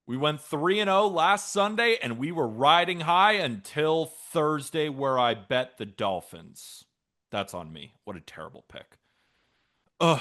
We went 3-0 last Sunday, and we were riding high until Thursday, where I bet the Dolphins. That's on me. What a terrible pick. Ugh.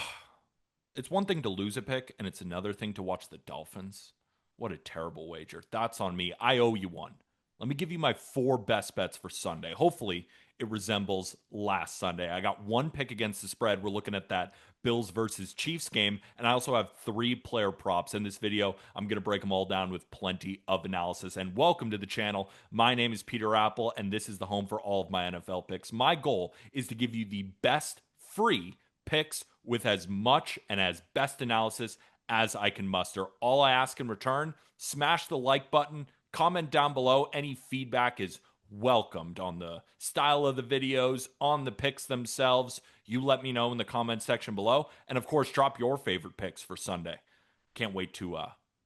It's one thing to lose a pick, and it's another thing to watch the Dolphins. What a terrible wager. That's on me. I owe you one. Let me give you my four best bets for Sunday. Hopefully, it resembles last Sunday. I got one pick against the spread. We're looking at that Bills versus Chiefs game, and I also have three player props. In this video, I'm going to break them all down with plenty of analysis. And welcome to the channel. My name is Peter Apple, and this is the home for all of my NFL picks. My goal is to give you the best free picks with as much and as best analysis as I can muster. All I ask in return, smash the like button, comment down below. Any feedback is welcomed on the style of the videos, on the picks themselves. You let me know in the comment section below. And of course, drop your favorite picks for Sunday. Can't wait to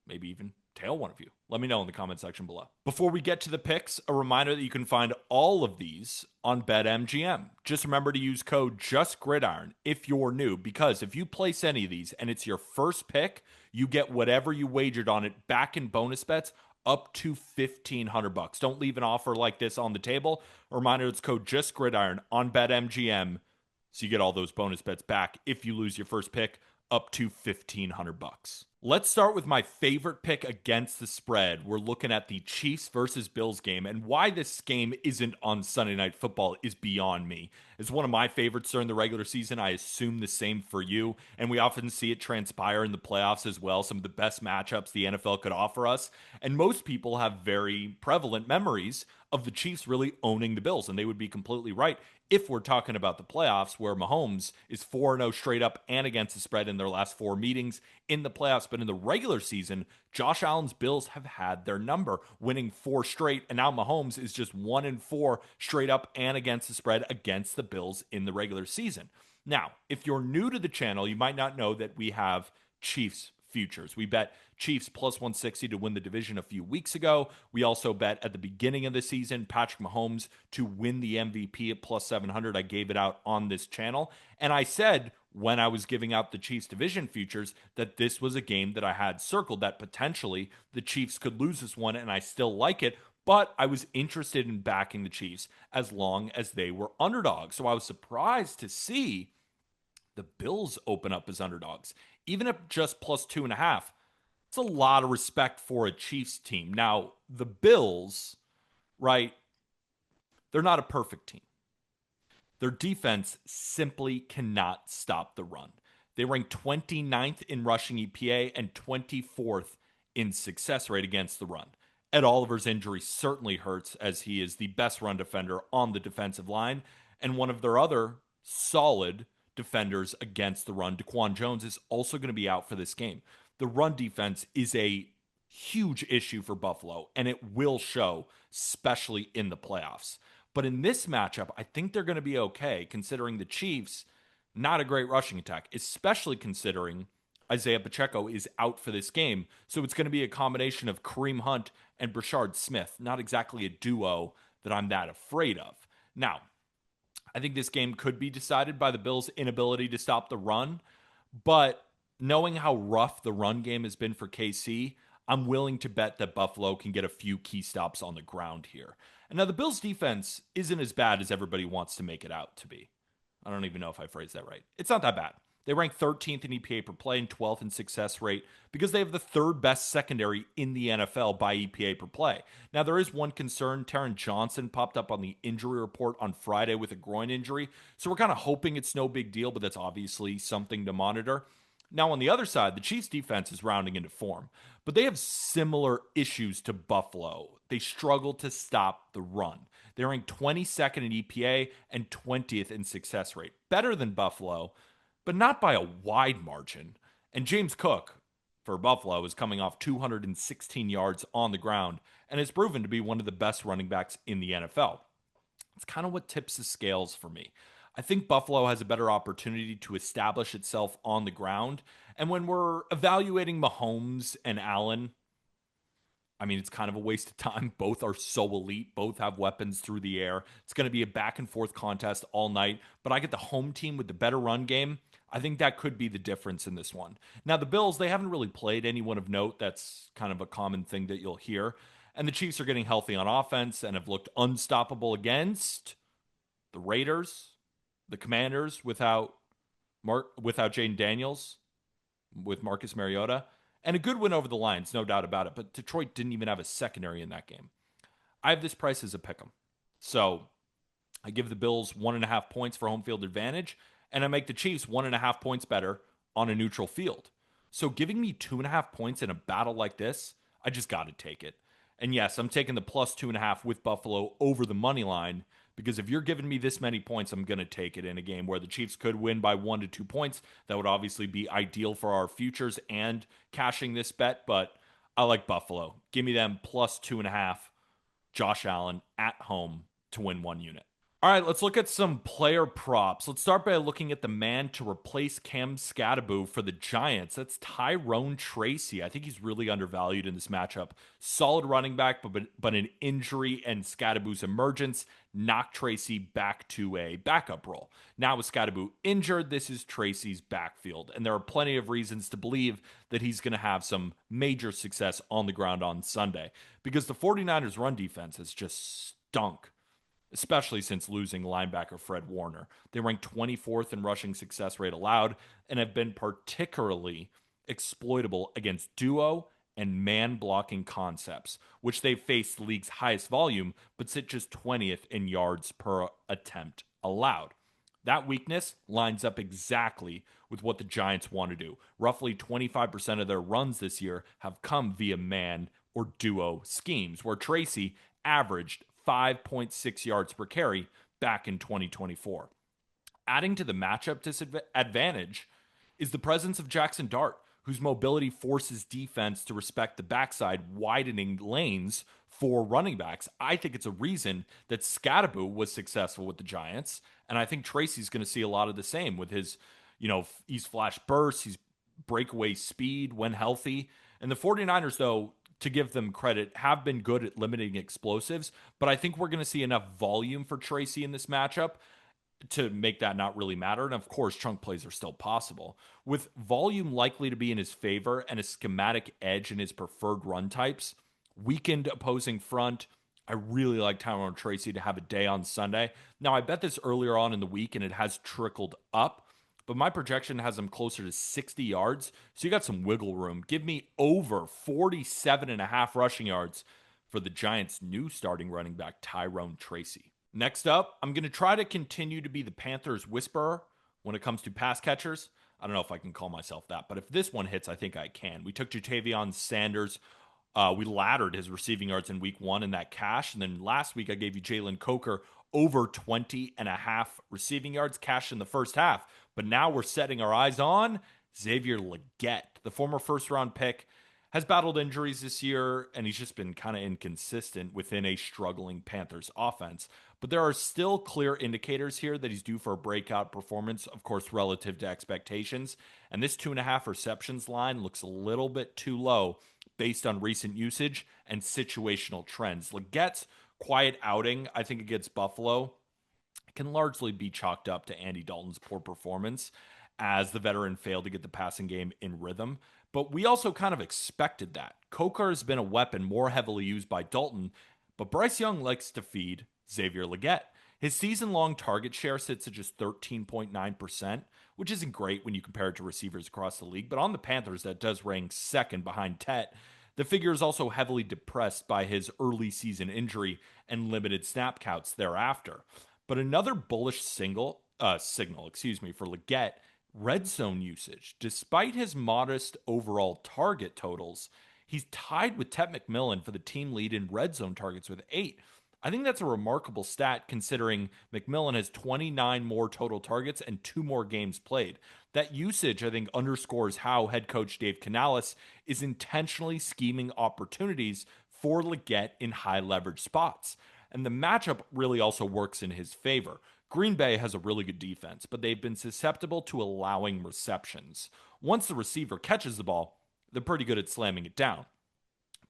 maybe even tail one of you. Let me know in the comment section below. Before we get to the picks, a reminder that you can find all of these on BetMGM. Just remember to use code JustGridiron if you're new, because if you place any of these and it's your first pick, you get whatever you wagered on it back in bonus bets up to $1,500. Don't leave an offer like this on the table. A reminder, it's code JustGridiron on BetMGM, so you get all those bonus bets back if you lose your first pick up to $1,500. Let's start with my favorite pick against the spread. We're looking at the Chiefs versus Bills game, and why this game isn't on Sunday Night Football is beyond me. It's one of my favorites during the regular season. I assume the same for you, and we often see it transpire in the playoffs as well. Some of the best matchups the NFL could offer us, and most people have very prevalent memories of the Chiefs really owning the Bills, and they would be completely right if we're talking about the playoffs, where Mahomes is 4-0 straight up and against the spread in their last four meetings in the playoffs. But in the regular season, Josh Allen's Bills have had their number, winning four straight, and now Mahomes is just 1-4 straight up and against the spread against the Bills in the regular season. Now, if you're new to the channel, you might not know that we have Chiefs futures. We bet Chiefs plus 160 to win the division a few weeks ago. We also bet at the beginning of the season Patrick Mahomes to win the MVP at plus 700. I gave it out on this channel. And I said when I was giving out the Chiefs division futures that this was a game that I had circled, that potentially the Chiefs could lose this one, and I still like it. But I was interested in backing the Chiefs as long as they were underdogs. So I was surprised to see the Bills open up as underdogs, even at just plus 2.5. It's a lot of respect for a Chiefs team. Now, the Bills, right? They're not a perfect team. Their defense simply cannot stop the run. They rank 29th in rushing EPA and 24th in success rate against the run. Ed Oliver's injury certainly hurts, as he is the best run defender on the defensive line, and one of their other solid defenders against the run, Daquan Jones, is also going to be out for this game. The run defense is a huge issue for Buffalo, and it will show, especially in the playoffs. But in this matchup, I think they're going to be okay, considering the Chiefs, not a great rushing attack, especially considering Isaiah Pacheco is out for this game. So it's going to be a combination of Kareem Hunt and Brashard Smith, not exactly a duo that I'm that afraid of. Now, I think this game could be decided by the Bills' inability to stop the run, but knowing how rough the run game has been for KC, I'm willing to bet that Buffalo can get a few key stops on the ground here. And now the Bills' defense isn't as bad as everybody wants to make it out to be. I don't even know if I phrased that right. It's not that bad. They rank 13th in EPA per play and 12th in success rate because they have the third best secondary in the NFL by EPA per play. Now, there is one concern. Taron Johnson popped up on the injury report on Friday with a groin injury. So we're kind of hoping it's no big deal, but that's obviously something to monitor. Now, on the other side, the Chiefs' defense is rounding into form, but they have similar issues to Buffalo. They struggle to stop the run. They're ranked 22nd in EPA and 20th in success rate. Better than Buffalo, but not by a wide margin. And James Cook for Buffalo is coming off 216 yards on the ground and has proven to be one of the best running backs in the NFL. It's kind of what tips the scales for me. I think Buffalo has a better opportunity to establish itself on the ground. And when we're evaluating Mahomes and Allen, I mean, it's kind of a waste of time. Both are so elite. Both have weapons through the air. It's going to be a back and forth contest all night, but I get the home team with the better run game. I think that could be the difference in this one. Now, the Bills, they haven't really played anyone of note. That's kind of a common thing that you'll hear. And the Chiefs are getting healthy on offense and have looked unstoppable against the Raiders, the Commanders without Jaden Daniels, with Marcus Mariota, and a good win over the Lions, no doubt about it. But Detroit didn't even have a secondary in that game. I have this price as a pick 'em. So I give the Bills 1.5 points for home field advantage, and I make the Chiefs 1.5 points better on a neutral field. So giving me 2.5 points in a battle like this, I just got to take it. And yes, I'm taking the plus 2.5 with Buffalo over the money line because if you're giving me this many points, I'm going to take it in a game where the Chiefs could win by 1 to 2 points. That would obviously be ideal for our futures and cashing this bet, but I like Buffalo. Give me them plus 2.5, Josh Allen at home to win 1 unit. All right, let's look at some player props. Let's start by looking at the man to replace Cam Scatterbo for the Giants. That's Tyrone Tracy. I think he's really undervalued in this matchup. Solid running back, but an injury and Scatterbo's emergence knocked Tracy back to a backup role. Now with Scatterbo injured, this is Tracy's backfield, and there are plenty of reasons to believe that he's going to have some major success on the ground on Sunday because the 49ers run defense has just stunk, especially since losing linebacker Fred Warner. They rank 24th in rushing success rate allowed and have been particularly exploitable against duo and man blocking concepts, which they've faced the league's highest volume, but sit just 20th in yards per attempt allowed. That weakness lines up exactly with what the Giants want to do. Roughly 25% of their runs this year have come via man or duo schemes, where Tracy averaged 5.6 yards per carry back in 2024. Adding to the matchup disadvantage is the presence of Jackson Dart, whose mobility forces defense to respect the backside, widening lanes for running backs. I think it's a reason that Scatterbo was successful with the Giants, and I think Tracy's going to see a lot of the same with his, he's flash bursts, he's breakaway speed when healthy. And the 49ers, though, to give them credit, have been good at limiting explosives, but I think we're going to see enough volume for Tracy in this matchup to make that not really matter. And of course, chunk plays are still possible. With volume likely to be in his favor and a schematic edge in his preferred run types, weakened opposing front, I really like Tyrone Tracy to have a day on Sunday. Now, I bet this earlier on in the week and it has trickled up, but my projection has him closer to 60 yards. So you got some wiggle room. Give me over 47.5 rushing yards for the Giants' new starting running back, Tyrone Tracy. Next up, I'm going to try to continue to be the Panthers' whisperer when it comes to pass catchers. I don't know if I can call myself that, but if this one hits, I think I can. We took Jatavion Sanders. We laddered his receiving yards in week 1 in that cash. And then last week, I gave you Jalen Coker over 20.5 receiving yards cash in the first half. But now we're setting our eyes on Xavier Legette, the former first-round pick, has battled injuries this year, and he's just been kind of inconsistent within a struggling Panthers offense. But there are still clear indicators here that he's due for a breakout performance, of course, relative to expectations. And this 2.5 receptions line looks a little bit too low based on recent usage and situational trends. Legette's quiet outing, I think, against Buffalo can largely be chalked up to Andy Dalton's poor performance as the veteran failed to get the passing game in rhythm. But we also kind of expected that. Coker has been a weapon more heavily used by Dalton, but Bryce Young likes to feed Xavier Legette. His season-long target share sits at just 13.9%, which isn't great when you compare it to receivers across the league, but on the Panthers, that does rank second behind Tet. The figure is also heavily depressed by his early season injury and limited snap counts thereafter. But another bullish signal, for Legette, red zone usage. Despite his modest overall target totals, he's tied with Tet McMillan for the team lead in red zone targets with 8. I think that's a remarkable stat considering McMillan has 29 more total targets and 2 more games played. That usage, I think, underscores how head coach Dave Canales is intentionally scheming opportunities for Legette in high leverage spots. And the matchup really also works in his favor. Green Bay has a really good defense, but they've been susceptible to allowing receptions. Once the receiver catches the ball, they're pretty good at slamming it down.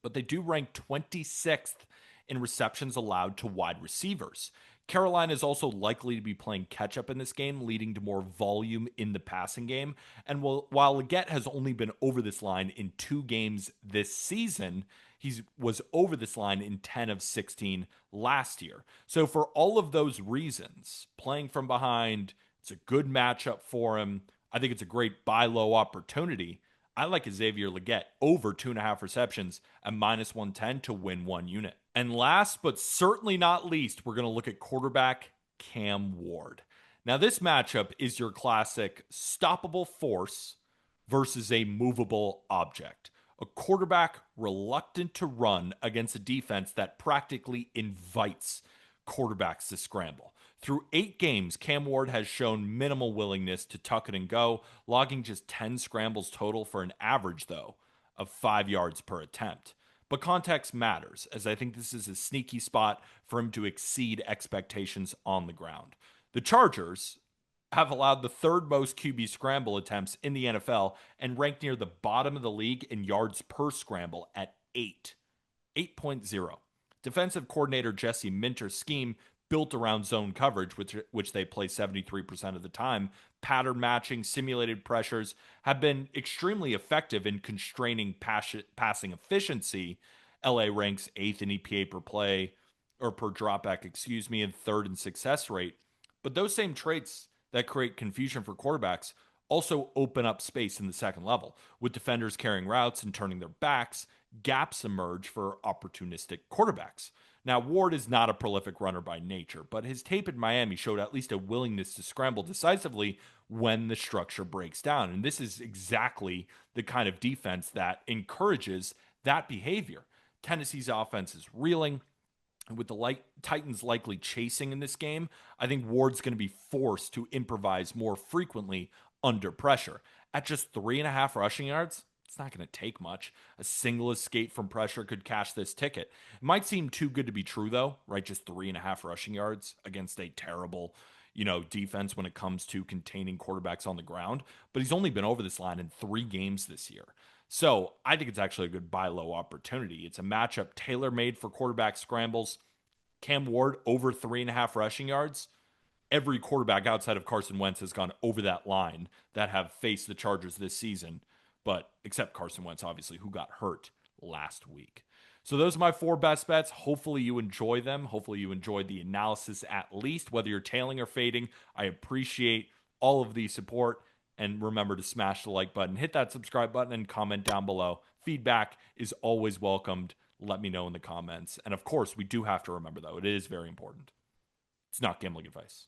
but they do rank 26th in receptions allowed to wide receivers. Carolina is also likely to be playing catch up in this game, leading to more volume in the passing game. And while Leggett has only been over this line in 2 games this season, he was over this line in 10 of 16 last year. So, for all of those reasons, playing from behind, it's a good matchup for him. I think it's a great buy low opportunity. I like Xavier Leggett over 2.5 receptions at -110 to win 1 unit. And last but certainly not least, we're going to look at quarterback Cam Ward. Now, this matchup is your classic stoppable force versus a movable object. A quarterback reluctant to run against a defense that practically invites quarterbacks to scramble. Through 8 games, Cam Ward has shown minimal willingness to tuck it and go, logging just 10 scrambles total for an average, though, of 5 yards per attempt. But context matters, as I think this is a sneaky spot for him to exceed expectations on the ground. The Chargers have allowed the third most QB scramble attempts in the NFL and rank near the bottom of the league in yards per scramble at 8.0. Defensive coordinator Jesse Minter's scheme built around zone coverage, which they play 73% of the time, pattern matching, simulated pressures, have been extremely effective in constraining passing efficiency. LA ranks 8th in EPA per play, or per dropback, and 3rd in success rate. But those same traits that create confusion for quarterbacks also open up space in the second level. With defenders carrying routes and turning their backs, gaps emerge for opportunistic quarterbacks. Now, Ward is not a prolific runner by nature, but his tape in Miami showed at least a willingness to scramble decisively when the structure breaks down. And this is exactly the kind of defense that encourages that behavior. Tennessee's offense is reeling. With the Titans likely chasing in this game, I think Ward's going to be forced to improvise more frequently under pressure. At just 3.5 rushing yards, it's not going to take much. A single escape from pressure could cash this ticket. It might seem too good to be true, though, right? Just 3.5 rushing yards against a terrible, defense when it comes to containing quarterbacks on the ground. But he's only been over this line in 3 games this year. So I think it's actually a good buy low opportunity. It's a matchup tailor made for quarterback scrambles. Cam Ward over 3.5 rushing yards. Every quarterback outside of Carson Wentz has gone over that line that have faced the Chargers this season, but except Carson Wentz, obviously, who got hurt last week. So those are my 4 best bets. Hopefully you enjoy them. Hopefully you enjoyed the analysis at least, whether you're tailing or fading. I appreciate all of the support. And remember to smash the like button, hit that subscribe button, and comment down below. Feedback is always welcomed. Let me know in the comments. And of course, we do have to remember, though, it is very important. It's not gambling advice.